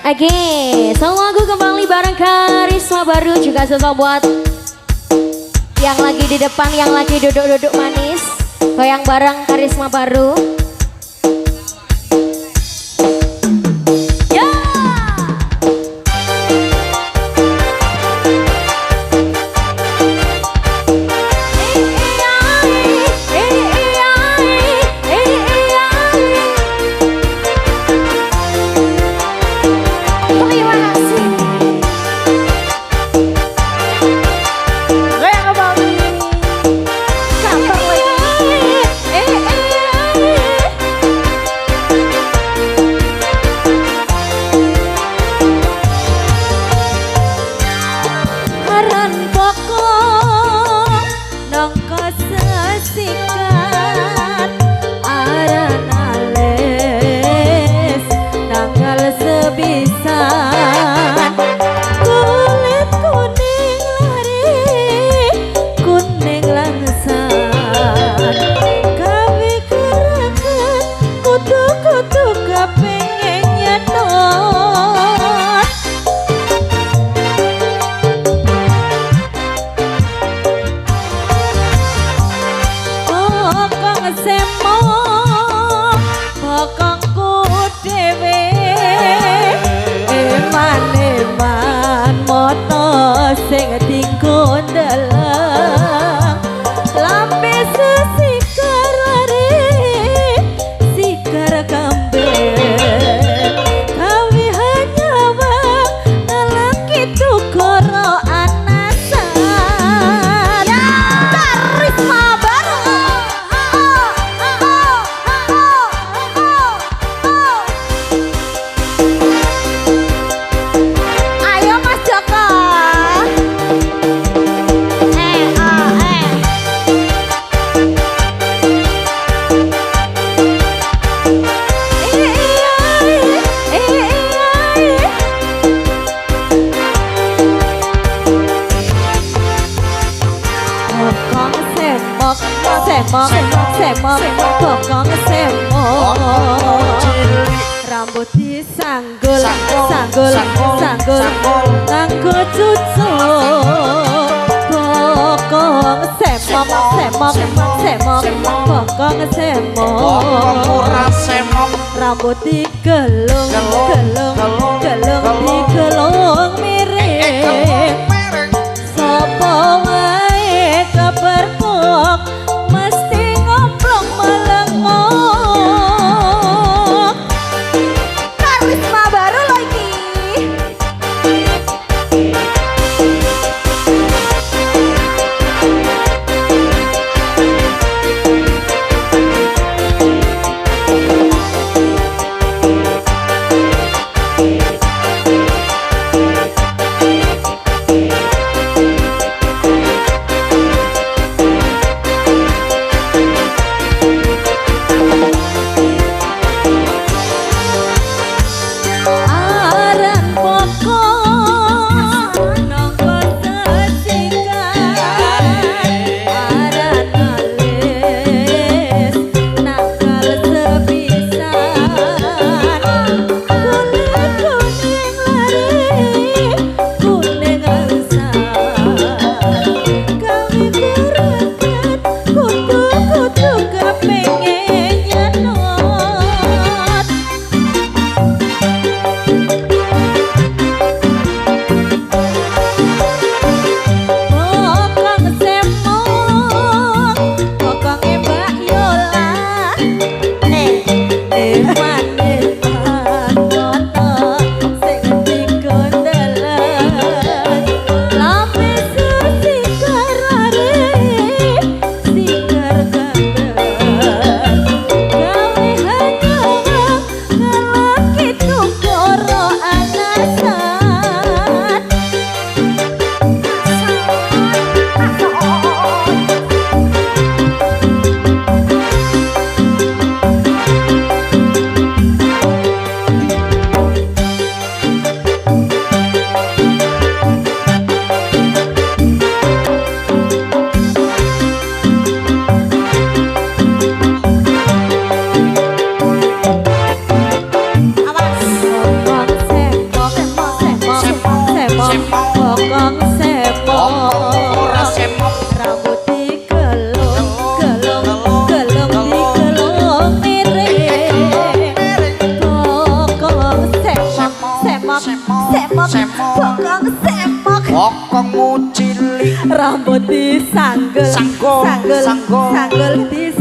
Oke, selalu aku kembali bareng Karisma Baru. Juga selalu buat yang lagi di depan, yang lagi duduk-duduk manis, goyang bareng Karisma Baru. Sing tingkon dalam lapis sikar lari sikar kambing kawi hanya bang nalaki tu koro anasan ya Karisma Baru. Ayo Mas Joko. Semok, bokong semok, rambut disanggul, nganggo cucu, bokong semok, bokong semok, rambut digelung, digelung miring, sopo wae keperpok. Karisma Baru lagi. semok semok bokong semok Bokongmu cilik rambut disanggul Sanggul, sanggul. sanggul disanggul